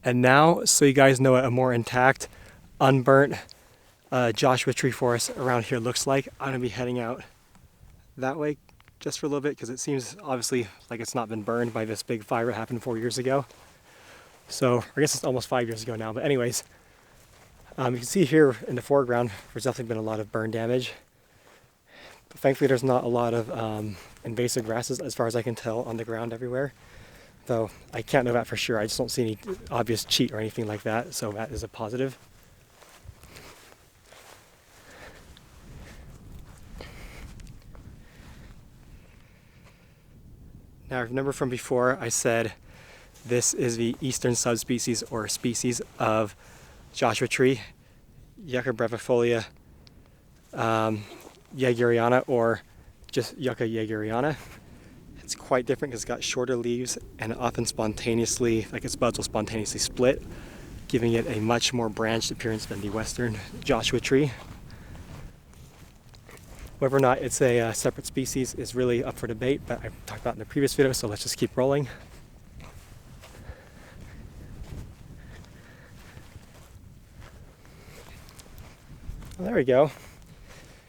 And now, so you guys know what a more intact, unburnt Joshua tree forest around here looks like, I'm gonna be heading out that way just for a little bit because it seems obviously like it's not been burned by this big fire that happened 4 years ago. So I guess it's almost 5 years ago now, but anyways, you can see here in the foreground there's definitely been a lot of burn damage. But thankfully there's not a lot of invasive grasses as far as I can tell on the ground everywhere. Though I can't know that for sure. I just don't see any obvious cheat or anything like that, so that is a positive. Now, remember from before, I said this is the eastern subspecies or species of Joshua tree, Yucca brevifolia jaegeriana, or just Yucca jaegeriana. It's quite different because it's got shorter leaves and often spontaneously, like its buds will spontaneously split, giving it a much more branched appearance than the western Joshua tree. Whether or not it's a separate species is really up for debate, but I talked about in the previous video, so let's just keep rolling. Well, there we go.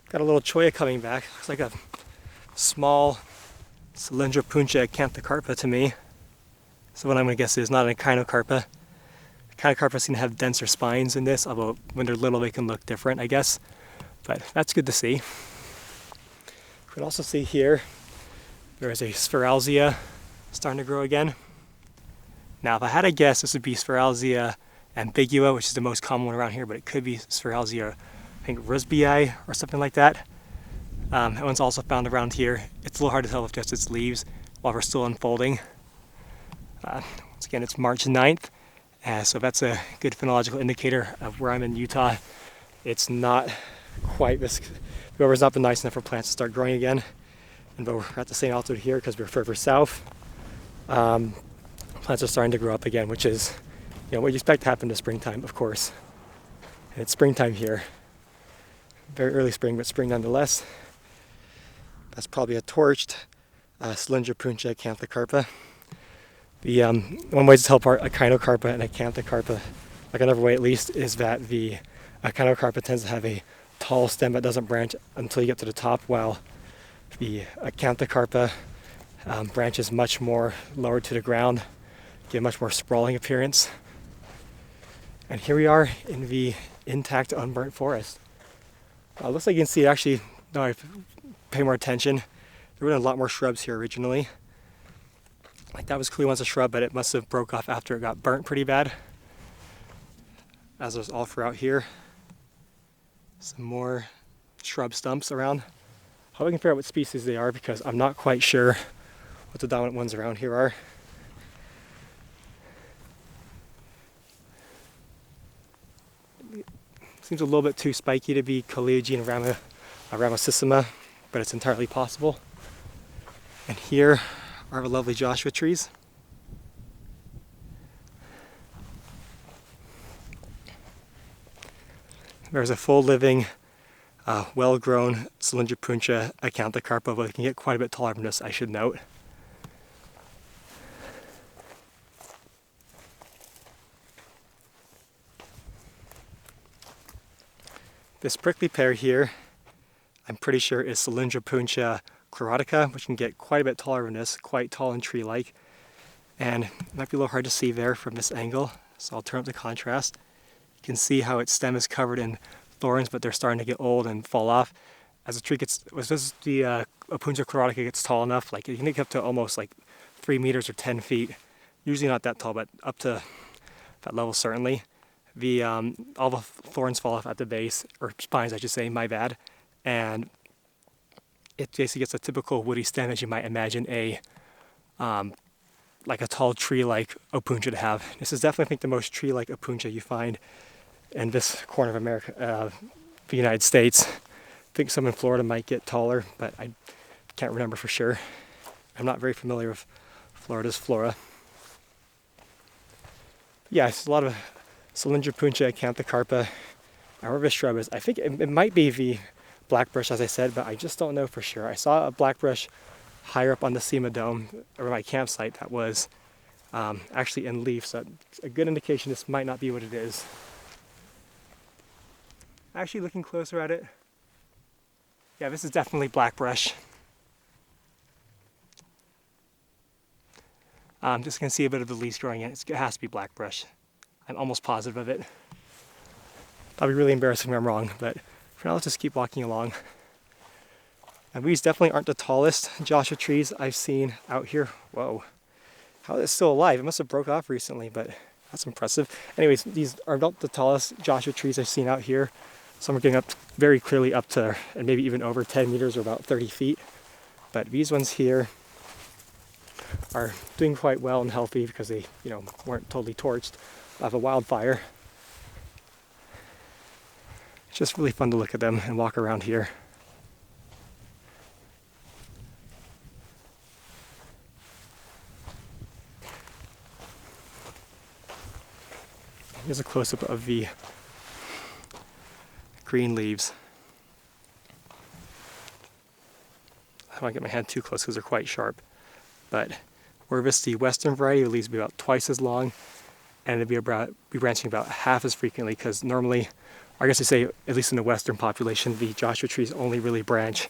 Got a little cholla coming back. Looks like a small Cylindropuntia acanthocarpa to me. So what I'm going to guess is not an echinocarpa. Echinocarpa seem to have denser spines in this, although when they're little they can look different, I guess. But that's good to see. You can also see here there is a Sphaeralcea starting to grow again. Now if I had to guess, this would be Sphaeralcea ambigua, which is the most common one around here, but it could be Sphaeralcea, I think, rusbii or something like that. That one's also found around here. It's a little hard to tell with just its leaves while we're still unfolding. Once again, it's March 9th, so that's a good phenological indicator of where I'm in Utah. It's not quite this, the weather's not been nice enough for plants to start growing again. And but we're at the same altitude here because we're further south. Plants are starting to grow up again, which is, what you expect to happen to springtime, of course. And it's springtime here. Very early spring, but spring nonetheless. That's probably a torched Cylindropuntia acanthocarpa. The one way to tell apart echinocarpa and acanthocarpa, like another way at least, is that the echinocarpa tends to have a tall stem that doesn't branch until you get to the top, while the acanthocarpa branches much more lower to the ground, give a much more sprawling appearance. And here we are in the intact unburnt forest. Looks like you can see, actually, now I pay more attention, there were a lot more shrubs here originally. Like that was clearly once a shrub, but it must have broke off after it got burnt pretty bad. As there's all throughout here. Some more shrub stumps around. Hope I can figure out what species they are because I'm not quite sure what the dominant ones around here are. Seems a little bit too spiky to be Coleogyne ramosissima, but it's entirely possible. And here are the lovely Joshua trees. There's a full living, well-grown Cylindropuntia acanthocarpa, but it can get quite a bit taller than this, I should note. This prickly pear here, I'm pretty sure is Cylindropuntia chlorotica, which can get quite a bit taller than this, quite tall and tree-like. And it might be a little hard to see there from this angle, so I'll turn up the contrast. You can see how its stem is covered in thorns, but they're starting to get old and fall off. As the tree gets, as the Opuntia chlorotica gets tall enough, like you can get up to almost like 3 meters or 10 feet. Usually not that tall, but up to that level certainly. All the thorns fall off at the base, or spines I should say, my bad. And it basically gets a typical woody stem as you might imagine like a tall tree-like Opuntia to have. This is definitely, I think, the most tree-like Opuntia you find in this corner of America, the United States. I think some in Florida might get taller, but I can't remember for sure. I'm not very familiar with Florida's flora. Yeah, it's a lot of Cylindropuntia acanthocarpa. However this shrub is, I think it might be the Blackbrush, as I said, but I just don't know for sure. I saw a Blackbrush higher up on the Cima Dome, or my campsite, that was actually in leaf, so it's a good indication this might not be what it is. Actually looking closer at it, yeah, this is definitely Blackbrush. I'm just going to see a bit of the leaves growing in. It has to be Blackbrush. I'm almost positive of it. That'll be really embarrassing if I'm wrong, but for now let's just keep walking along. And these definitely aren't the tallest Joshua trees I've seen out here. Whoa. How is it still alive? It must have broke off recently, but that's impressive. Anyways, these are not the tallest Joshua trees I've seen out here. Some are getting up very clearly up to, and maybe even over 10 meters or about 30 feet. But these ones here are doing quite well and healthy because they, weren't totally torched of a wildfire. It's just really fun to look at them and walk around here. Here's a close-up of the green leaves. I don't want to get my hand too close because they're quite sharp. But where this the western variety, the leaves will be about twice as long, and it'll be branching about half as frequently, because normally, I guess they say, at least in the western population, the Joshua trees only really branch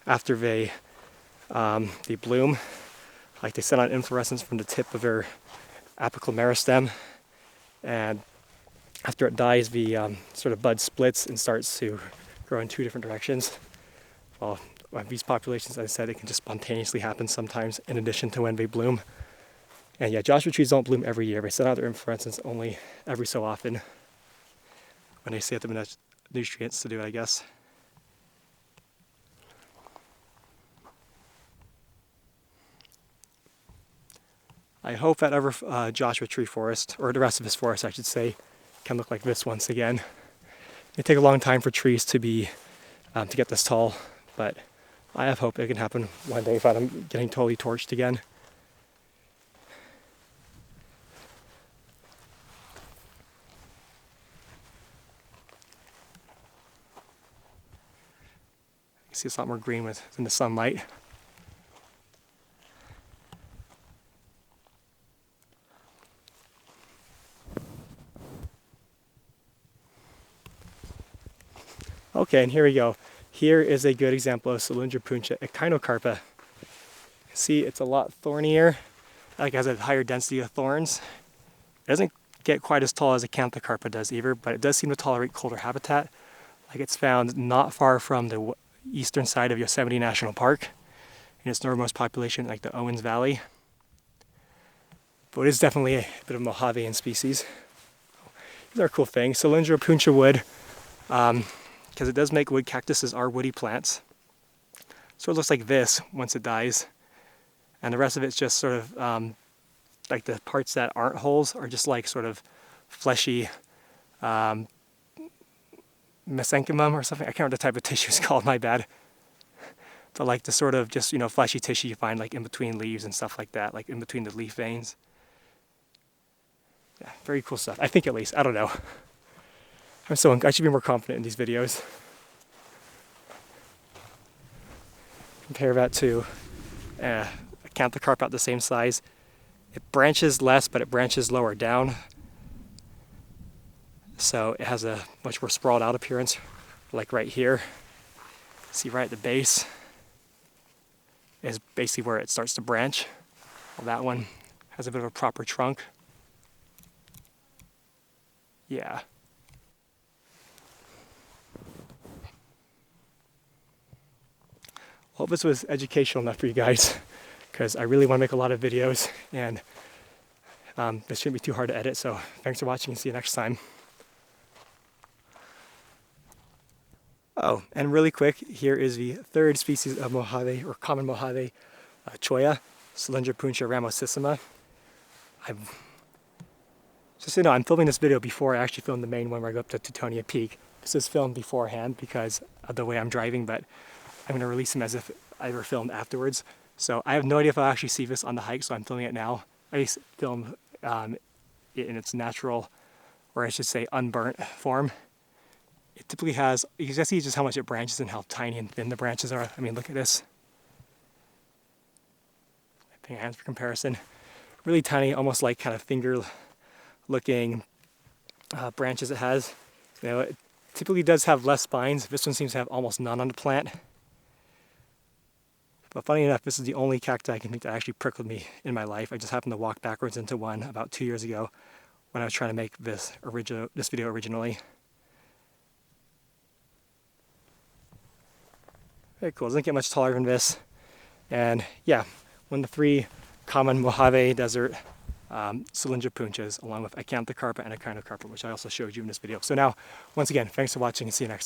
after they bloom. Like they send out inflorescence from the tip of their apical meristem, and after it dies, the sort of bud splits and starts to grow in two different directions. Well, these populations, as I said, it can just spontaneously happen sometimes in addition to when they bloom. And yeah, Joshua trees don't bloom every year. They send out their inflorescence only every so often when they get them enough nutrients to do it, I guess. I hope that ever Joshua tree forest, or the rest of this forest I should say, can look like this once again. It take a long time for trees to be to get this tall, but I have hope it can happen one day if I'm getting totally torched again. You see it's a lot more green in the sunlight. Okay, and here we go. Here is a good example of Cylindropuntia echinocarpa. See, it's a lot thornier. Like it has a higher density of thorns. It doesn't get quite as tall as acanthocarpa does either, but it does seem to tolerate colder habitat. Like it's found not far from the eastern side of Yosemite National Park in its northernmost population, like the Owens Valley. But it is definitely a bit of a Mojavean species. These are cool things. Cylindropuntia wood. Because it does make wood. Cactuses are woody plants. So it looks like this once it dies. And the rest of it's just sort of, like the parts that aren't holes are just like sort of fleshy mesenchyma or something. I can't remember the type of tissue it's called, my bad. But like the sort of just, fleshy tissue you find like in between leaves and stuff like that, like in between the leaf veins. Yeah, very cool stuff. I think at least. I don't know. I should be more confident in these videos. Compare that to acanthocarpa about the same size. It branches less, but it branches lower down. So it has a much more sprawled out appearance, like right here. See right at the base is basically where it starts to branch. Well, that one has a bit of a proper trunk. Yeah. Hope this was educational enough for you guys, because I really want to make a lot of videos, and this shouldn't be too hard to edit, so thanks for watching and see you next time. Oh, and really quick, here is the third species of Mojave, or common Mojave cholla, Cylindropuntia ramosissima. Just so you know, I'm filming this video before I actually filmed the main one where I go up to Teutonia Peak. This is filmed beforehand because of the way I'm driving, but I'm going to release them as if I were filmed afterwards. So I have no idea if I'll actually see this on the hike, so I'm filming it now. I just filmed it in its natural, or I should say unburnt form. It typically has, you can see just how much it branches and how tiny and thin the branches are. I mean, look at this. Putting hands for comparison. really tiny, almost like kind of finger looking branches it has. You know, it typically does have less spines. This one seems to have almost none on the plant. But funny enough, this is the only cacti I can think that actually prickled me in my life. I just happened to walk backwards into one about 2 years ago when I was trying to make this video originally. Very cool. Doesn't get much taller than this. And yeah, one of the 3 common Mojave Desert Cylindropuntias, along with acanthocarpa and echinocarpa, which I also showed you in this video. So now, once again, thanks for watching and see you next time.